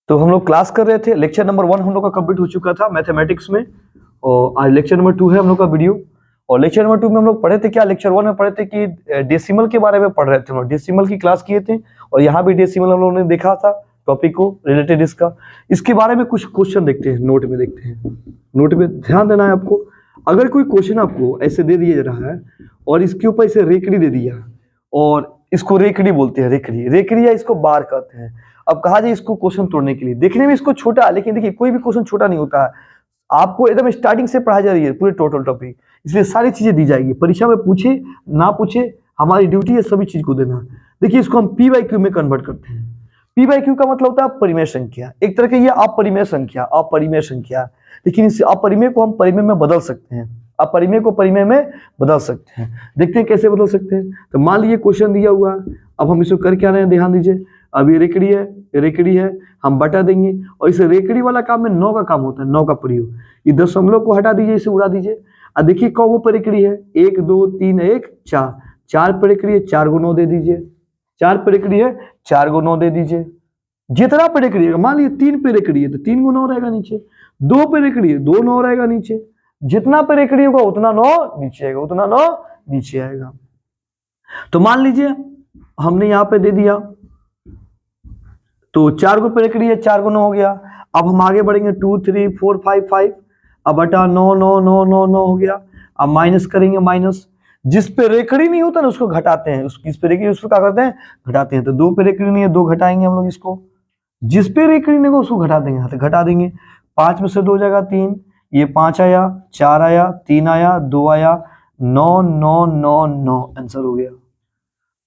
तो हम लोग क्लास कर रहे थे, लेक्चर नंबर 1 हम लोग का कंप्लीट हो चुका था मैथमेटिक्स में, और आज लेक्चर नंबर 2 है हम लोग का वीडियो। और लेक्चर नंबर 2 में हम लोग पढ़े थे क्या, लेक्चर 1 में पढ़े थे कि डेसिमल के बारे में पढ़ रहे थे हम लोग, डेसिमल की क्लास किए थे, और यहाँ भी डेसिमल हम लोगों ने देखा था टॉपिक को रिलेटेड इसका। इसके बारे में कुछ क्वेश्चन देखते हैं, नोट में देखते हैं। नोट में ध्यान देना है आपको। अगर कोई क्वेश्चन आपको ऐसे दे दिया जा रहा है और इसके ऊपर इसे रेकड़ी दे दिया, और इसको रेकड़ी बोलते हैं, रेकड़ी रेकड़ी या इसको बार कहते हैं। अब कहा जाए इसको क्वेश्चन तोड़ने के लिए, देखने में इसको छोटा है, लेकिन देखिए कोई भी क्वेश्चन छोटा नहीं होता है। आपको एकदम स्टार्टिंग से पढ़ाई जा रही है पूरे टोटल टॉपिक, इसलिए सारी चीजें दी जाएगी। परीक्षा में पूछे ना पूछे, हमारी ड्यूटी है सभी चीज को देना। देखिए इसको हम पी बाई क्यू में कन्वर्ट करते हैं। पी बाई क्यू का मतलब होता है परिमेय संख्या, एक तरह की ये अपरिमेय संख्या, अपरिमेय संख्या। लेकिन इस अपरिमेय को हम परिमेय में बदल सकते हैं, अपरिमेय को परिमेय में बदल सकते हैं। देखते हैं कैसे बदल सकते हैं। तो मान लीजिए क्वेश्चन दिया हुआ, अब हम इसको कर क्या रहे हैं, ध्यान दीजिए। अब ये रेकड़ी है, रेकड़ी है, हम बटा देंगे, और इस रेकड़ी वाला काम में 9 का काम होता है, 9 का प्रयोग। ये दशमलव को हटा दीजिए, इसे उड़ा दीजिए। अब देखिए कौ पर रेकड़ी है, 1 2 3 1 4, 4 पर रेकड़ी है, 4 को 9 दे दीजिए। 4 पर रेकड़ी है, 4 को 9 दे दीजिए। जितना पे रेकड़ी है, मान लीजिए 3 पे रेकड़ी है तो 3 को 9 रहेगा नीचे, 2 पे रेकड़ी है 2 9 रहेगा नीचे। जितना पे रेकड़ी होगा उतना 9 नीचे आएगा, उतना 9 नीचे आएगा। तो मान लीजिए हमने यहाँ पे दे दिया, तो 4 को पे रेकड़ी है, 4 को 9 हो गया। अब हम आगे बढ़ेंगे, 2 3 4 5 5, अब बटा 9 9 9 9 9 हो गया। अब माइनस करेंगे, माइनस जिस पे रेकड़ी नहीं होता ना उसको घटाते हैं, किस पे रेकड़ी उसको क्या करते हैं, घटाते हैं। तो 2 पे रेकड़ी नहीं है, 2 घटाएंगे हम लोग इसको। जिस पे रेकड़ी नहीं होगा उसको घटा देंगे, हाथ घटा देंगे। 5 में से 2 जाएगा 3, ये 5 आया, 4 आया, 3 आया, 2 आया, 9 9 9 9 आंसर हो गया।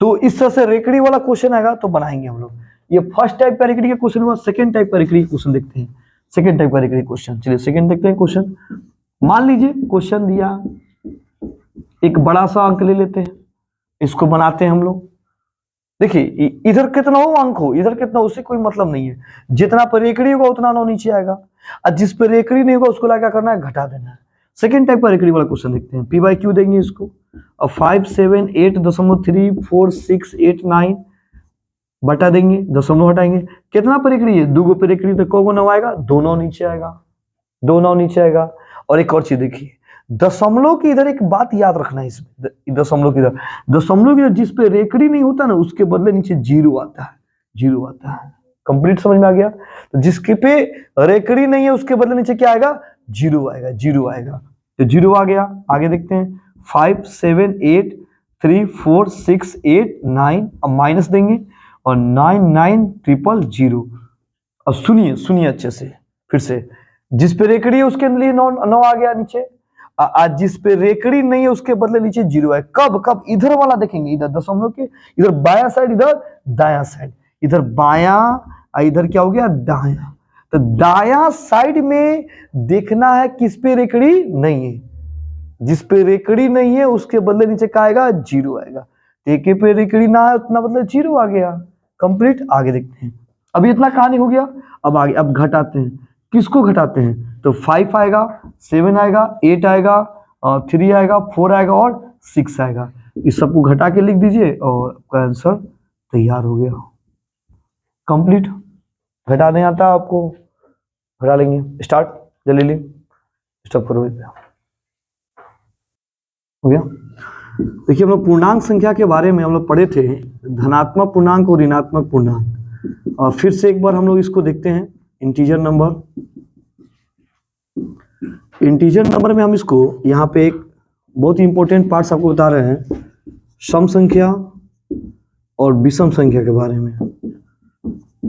तो इस तरह से रेकड़ी वाला क्वेश्चन आएगा तो बनाएंगे हम लोग। ये फर्स्ट टाइप का रेकड़ी का क्वेश्चन हुआ। सेकंड टाइप का रेकड़ी क्वेश्चन देखते हैं, सेकंड टाइप का रेकड़ी क्वेश्चन। चलिए सेकंड देखते हैं क्वेश्चन। मान लीजिए क्वेश्चन दिया, एक बड़ा सा अंक ले लेते हैं, इसको बनाते हैं हम लोग। देखिए इधर कितना हो अंक हो, इधर कितना, उससे कोई मतलब नहीं है। जितना पर रेकड़ी होगा उतना 9 नीचे आएगा, और जिस पर रेकड़ी नहीं होगा उसको क्या करना है, घटा देना है। सेकंड टाइप का रेकड़ी वाला क्वेश्चन देखते हैं। पी बाई क्यू देंगे इसको, और 5 7 8.3 4 6 8 9 बटा देंगे, दशमलव हटाएंगे। कितना पर रेकड़ी है, 2 पे रेकड़ी, तो को 9 आएगा, 2 9 नीचे आएगा, 2 9 नीचे आएगा। और एक और चीज देखिए, दशमलव की इधर एक बात याद रखना है, इसमें दशमलव की इधर, दशमलव की जिस पे रेकड़ी नहीं होता ना उसके बदले नीचे 0 आता है, 0 आता है। कंप्लीट समझ में आ गया। तो जिसके पे रेकड़ी नहीं है उसके बदले नीचे क्या आएगा, 0 आएगा, 0 आएगा। तो 0 आ गया। आगे देखते हैं, 5 7 8 3 4 6 8 9, अब माइनस देंगे, और 9 9 0 0 0। अब सुनिए सुनिए अच्छे से, फिर से, जिस पे रेकड़ी है उसके लिए 9 आ गया नीचे, आज जिस पे रेकड़ी नहीं है उसके बदले नीचे 0 है। कब कब, इधर वाला देखेंगे, इधर दशमलव के इधर बायां साइड, इधर दायां साइड, इधर बायां, इधर क्या हो गया, दायां। तो दायां साइड में देखना है किस पे रेकड़ी नहीं है, जिस पे रेकड़ी नहीं है उसके बदले नीचे क्या आएगा, 0 आएगा। एक पे रेकड़ी ना है उतना बदले 0 आ गया। कंप्लीट। आगे देखते हैं। अभी इतना कहानी हो गया। अब आगे, अब घटाते हैं। किसको घटाते हैं, तो 5 आएगा, 7 आएगा, 8 आएगा, 3 आएगा, 4 आएगा, और 6 आएगा। इस सबको घटा के लिख दीजिए और आपका आंसर तैयार हो गया। कंप्लीट। घटा नहीं आता आपको, घटा लेंगे। स्टार्ट, जल्दी स्टॉप करो। हो गया। देखिए हम लोग पूर्णांक संख्या के बारे में हम लोग पढ़े थे, धनात्मक पूर्णांक और ऋणात्मक पूर्णांक। और फिर से एक बार हम लोग इसको देखते हैं, इंटीजर नंबर। इंटीजर नंबर में हम इसको यहाँ पे एक बहुत ही इंपॉर्टेंट पार्ट्स आपको बता रहे हैं, सम संख्या और विषम संख्या के बारे में।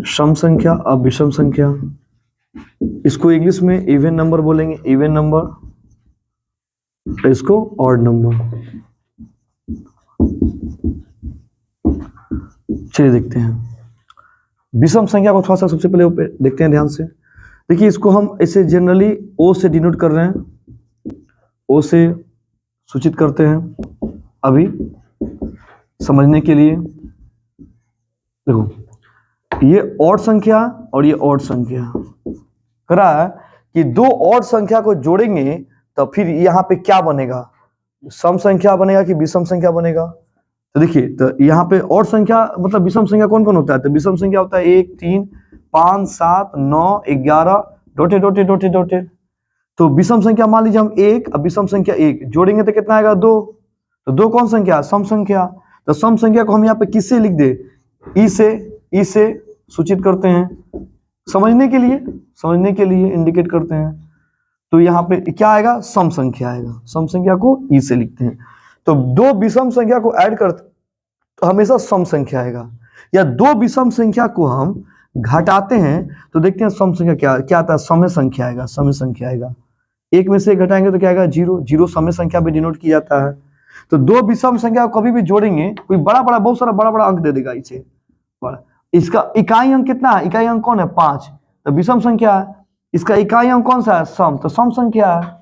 सम संख्या और विषम संख्या, इसको इंग्लिश में इवन नंबर बोलेंगे, इवन नंबर, इसको ऑड नंबर। चलिए देखते हैं विषम संख्या को थोड़ा सा सबसे पहले देखते हैं ध्यान से। देखिए इसको हम ऐसे जनरली ओ से डिनोट कर रहे हैं, ओ से सूचित करते हैं अभी समझने के लिए। देखो ये ऑड संख्या और ये ऑड संख्या करा है कि दो ऑड संख्या को जोड़ेंगे तो फिर यहाँ पे क्या बनेगा, सम संख्या बनेगा कि विषम संख्या बनेगा। तो देखिए, तो यहाँ पे ऑड संख्या मतलब विषम संख्या कौन कौन होता है, तो विषम संख्या होता है 1 3 5 7 9 11 डॉटेड डॉटेड डॉटेड डॉटेड। तो विषम संख्या मान लीजिए हम 1, अब विषम संख्या 1 जोड़ेंगे तो कितना आएगा 2। तो 2 कौन संख्या? सम संख्या। तो सम संख्या को हम यहाँ पे किससे लिख दे? ई से सूचित करते हैं, समझने के लिए इंडिकेट करते हैं। तो यहाँ पे क्या आएगा? सम संख्या आएगा। सम संख्या को ई से लिखते हैं। तो 2 विषम संख्या को ऐड करते तो हमेशा सम संख्या आएगा, या 2 विषम संख्या को हम घटाते हैं तो देखते हैं सम संख्या क्या आता है? समय संख्या आएगा। समय संख्या आएगा। 1 में से घटाएंगे तो क्या आएगा? 0। 0 समय संख्या भी डिनोट किया जाता है। तो 2 विषम संख्या को कभी भी जोड़ेंगे, कोई बहुत सारा बड़ा अंक दे देगा इसे। इसका इकाई अंक कितना है? इकाई अंक कौन है? 5। तो विषम संख्या है। इसका इकाई अंक कौन सा है? सम। तो सम संख्या है।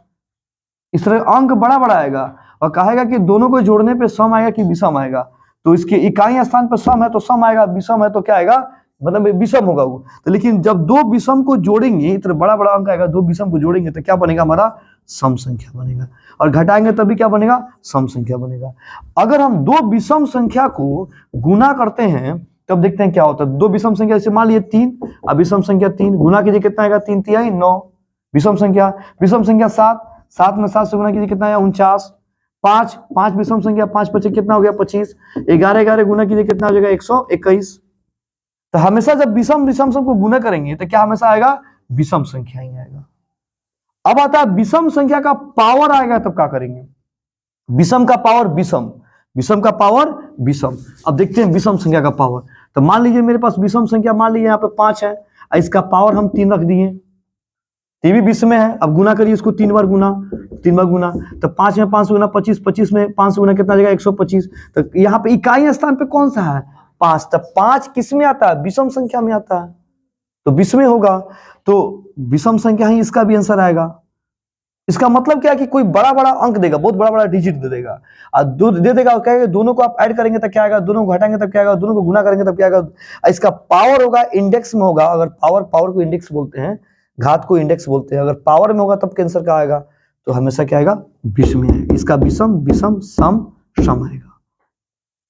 इस तरह अंक बड़ा आएगा और कहेगा कि दोनों को जोड़ने पे सम आएगा कि विषम आएगा। तो इसके इकाई स्थान पर सम है तो सम आएगा, विषम है तो क्या आएगा? मतलब विषम होगा वो। तो लेकिन जब 2 विषम को जोड़ेंगे, इतना बड़ा अंक आएगा, 2 विषम को जोड़ेंगे तो क्या बनेगा? हमारा सम संख्या बनेगा। और घटाएंगे तभी क्या बनेगा? सम संख्या बनेगा। अगर हम 2 विषम संख्या को गुना करते हैं तब देखते हैं क्या होता है। 2 विषम संख्या जैसे मान लिए 3, अब विषम संख्या 3 गुना कीजिए, कितना आएगा? 3 तिहाई 9। विषम संख्या 7, 7 में 7 से गुना कीजिए, कितना आया? 49। 5 विषम संख्या, 5 पचे कितना हो गया? 25। 11 गुना कीजिए, कितना हो जाएगा? 121। तो हमेशा जब विषम को गुना करेंगे तो क्या हमेशा आएगा? विषम संख्या ही आएगा। अब आता है विषम संख्या का पावर आएगा तब क्या करेंगे? विषम का पावर विषम का पावर विषम। अब देखते हैं विषम संख्या का पावर। तो मान लीजिए मेरे पास विषम संख्या मान लीजिए यहाँ पे 5 है, इसका पावर हम 3 रख दिए। ये भी 20 में है। अब गुना करिए इसको 3 बार गुना। तो 5 में 5 गुना 25, 25 में 5 गुना कितना जाएगा? 125। तो यहाँ पे इकाई स्थान पे कौन सा है? 5। तो 5 किस में आता है? विषम संख्या में आता है, तो 20 में होगा। तो विषम संख्या ही इसका भी आंसर आएगा। इसका मतलब क्या है कि कोई बड़ा अंक देगा, बहुत बड़ा डिजिट दे देगा और दे देगा, कहेगा दोनों को आप ऐड करेंगे तब क्या आएगा? दोनों को घटाएंगे तब क्या आएगा? दोनों को गुना करेंगे तब क्या आएगा? इसका पावर होगा इंडेक्स में होगा। अगर पावर को इंडेक्स बोलते हैं, घात को इंडेक्स बोलते हैं। अगर पावर में होगा तब कैंसर का आएगा, तो हमेशा क्या आएगा? विषम में आएगा। इसका विषम सम आएगा।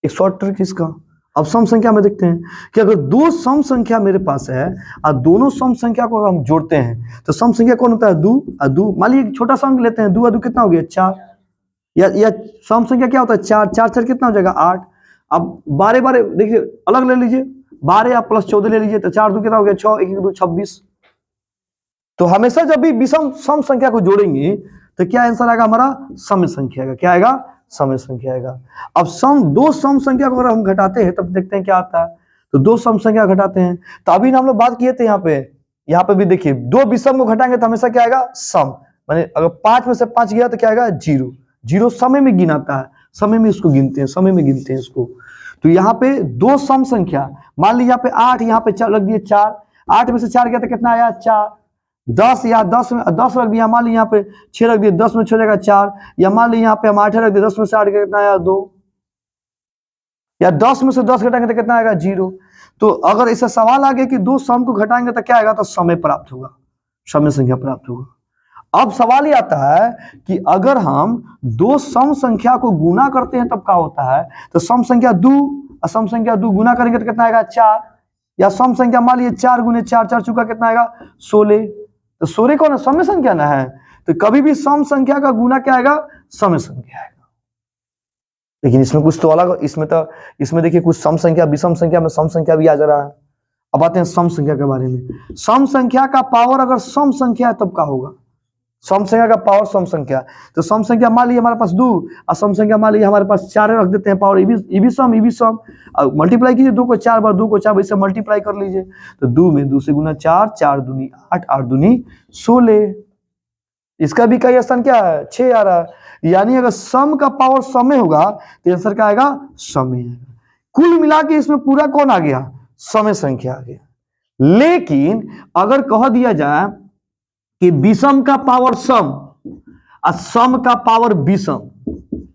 एक शॉर्ट ट्रिक इसका। अब सम संख्या में देखते हैं कि अगर 2 सम संख्या मेरे पास है और दोनों सम संख्या को हम जोड़ते हैं तो सम संख्या कौन होता है? 2। मान लीजिए छोटा सा अंक लेते हैं, 2 और 2 कितना हो गया? 4। या सम संख्या क्या होता है? 4 4 कितना हो जाएगा? 8। अब 12 देखिए अलग ले लीजिए, 12 या प्लस 14 ले लीजिए, तो 4 2 कितना हो गया? 6, 1 1 2 26। तो हमेशा जब भी विषम सम संख्या को जोड़ेंगे तो क्या आंसर आएगा हमारा? सम संख्या आएगा। क्या आएगा? सम संख्या आएगा। अब 2 सम संख्या को अगर हम घटाते हैं तब देखते हैं क्या आता है। तो 2 सम संख्या घटाते हैं, तो अभी हम लोग बात किए थे यहाँ पे भी देखिए 2 विषम को घटाएंगे तो हमेशा क्या आएगा? सम। माने अगर 5 में से 5 गया तो क्या आएगा? 0। 0 समय में गिनाता है, समय में इसको गिनते हैं, इसको। तो यहाँ पे 2 सम संख्या, मान लीजिए यहाँ पे 8, यहाँ पे रख दिए 4। 8 में से 4 गया तो कितना आया? 4। 10 या 10 में 10 रख दिया, मान लीजिए यहाँ पे 6 रख दिए, 10 में 6 जाएगा 4। या मान लीजिए यहाँ पे हम 8 रख दिए, 10 में से 8 गया कितना आया? 2। या 10 में से 10 घटाएंगे तो कितना आएगा? 0। तो अगर ऐसा सवाल आ गया कि 2 सम को घटाएंगे तो क्या आएगा? तो समय प्राप्त होगा, समय संख्या प्राप्त होगा। अब सवाल ये आता है कि अगर हम 2 सम संख्या को गुना करते हैं तब क्या होता है? तो सम संख्या 2 और सम संख्या 2 गुना करेंगे तो कितना आएगा? 4। या सम संख्या मान लीजिए 4 गुने 4, 4 चुका कितना आएगा? 16। तो 16 कौन है? समय संख्या ना है। तो कभी भी सम संख्या का गुना क्या आएगा? समय संख्या आएगा। लेकिन इसमें कुछ तो अलग, इसमें देखिए कुछ सम संख्या विषम संख्या में सम संख्या भी आ जा रहा है। अब आते हैं सम संख्या के बारे में। सम संख्या का पावर अगर सम संख्या है तब क्या होगा? सम संख्या का पावर सम संख्या। तो सम संख्या मान लीजिए हमारे पास 2 और सम संख्या मान लीजिए हमारे पास 4 रख देते हैं पावर। ये भी सम मल्टीप्लाई कीजिए 2 को 4 बार, 2 को 4 बार, इससे मल्टीप्लाई कर लीजिए। तो 2 में 2 से गुना 4, 4 दूनी 8, 8 दूनी 16। इसका भी कई स्थान क्या है? 6 आ रहा है। यानी अगर सम का पावर समय होगा तो आंसर क्या आएगा? समय। कुल मिला के इसमें पूरा कौन आ गया? समय संख्या आ गया। लेकिन अगर कह दिया जाए कि विषम का पावर सम और सम का पावर विषम,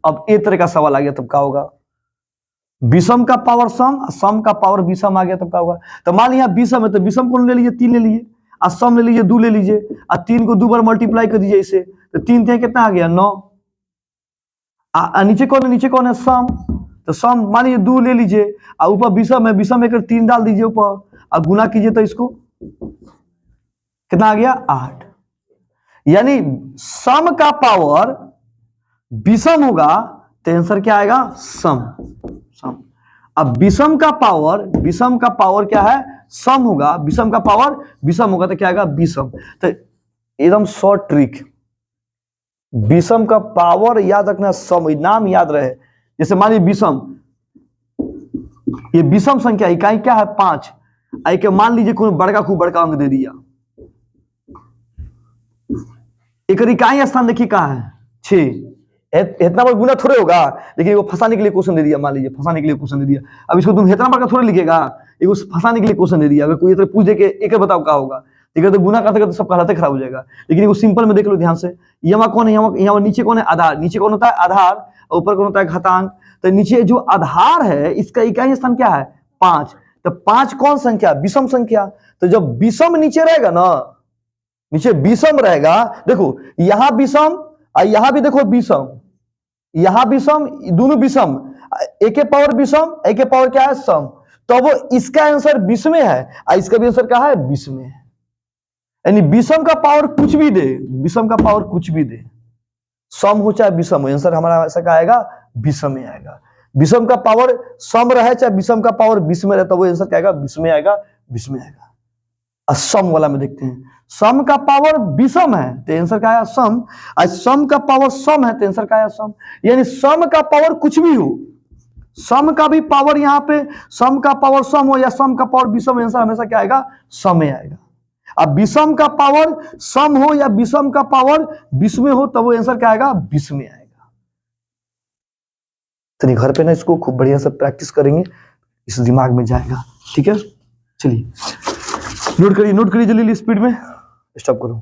अब एक तरह का सवाल आ गया तब क्या होगा? विषम का पावर सम और सम का पावर विषम आ गया तब क्या होगा? तो मान लीजिए विषम है तो विषम कौन ले लीजिए? 3 ले लीजिए, और सम ले लीजिए 2 ले लीजिए, और 3 को 2 बार मल्टीप्लाई कर दीजिए इसे, तो 3 थे कितना आ गया? 9। नीचे कौन है? सम। तो सम मान लीजिए 2 ले लीजिए और ऊपर विषम है, विषम में 3 डाल दीजिए ऊपर और गुना कीजिए तो इसको कितना आ गया 8। यानी सम का पावर विषम होगा तो आंसर क्या आएगा सम। सम। अब विषम का पावर क्या है सम होगा, विषम का पावर विषम होगा तो क्या आएगा विषम। तो एकदम शॉर्ट ट्रिक, विषम का पावर याद रखना, सम नाम याद रहे। जैसे मान लीजिए विषम, ये विषम संख्या इकाई क्या है 5, आई के मान लीजिए कोई बड़का खूब बड़का अंक दे दिया, एक इकाई स्थान देखिए कहाँ है 6, इतना बड़ा गुना थोड़े होगा, लेकिन वो फंसाने के लिए क्वेश्चन दे दिया, मान लीजिए फंसाने के लिए क्वेश्चन दे दिया। अब इसको तुम इतना बड़ा थोड़े लिखेगा, ये फंसाने के लिए क्वेश्चन दे दिया। अगर कोई पूछ दे के एक बताओ क्या होगा, ठीक तो गुना करते करते सब हालत खराब हो जाएगा। लेकिन वो सिंपल में देख लो ध्यान से, यहाँ कौन है, यहाँ नीचे कौन है आधार, नीचे कौन होता है आधार, ऊपर कौन होता है घातांक। तो नीचे जो आधार है इसका इकाई स्थान क्या है 5, तो 5 कौन संख्या विषम संख्या। तो जब विषम नीचे रहेगा ना, नीचे विषम रहेगा, देखो यहां विषम और यहां भी देखो विषम, यहां विषम, दोनों विषम, एक के पावर विषम, एक के पावर क्या है सम, तो वो इसका आंसर 20 में है और इसका भी आंसर क्या है 20 में है। यानी विषम का पावर कुछ भी दे, विषम का पावर कुछ भी दे, सम हो चाहे विषम हो, आंसर हमारा ऐसा क्या आएगा 20 में आएगा। विषम का पावर सम रहे चाहे विषम का पावर 20 में रहता, वो आंसर क्या आएगा 20 में आएगा, 20 में आएगा। सम वाला में देखते हैं, सम का पावर विषम है तो आंसर क्या आया सम, और सम का पावर सम है तो आंसर क्या आया सम। यानी सम का पावर कुछ भी हो, सम का भी पावर यहाँ पे सम का पावर सम हो या सम का पावर विषम, आंसर हमेशा क्या आएगा सम में आएगा। अब विषम का पावर सम हो या विषम का पावर 20 में हो, तब वो आंसर क्या आएगा 20 में आएगा। तो घर पे ना इसको खूब बढ़िया से प्रैक्टिस करेंगे, इस दिमाग में जाएगा। ठीक है, चलिए नोट करिए जल्दी स्पीड में, स्टॉप करो।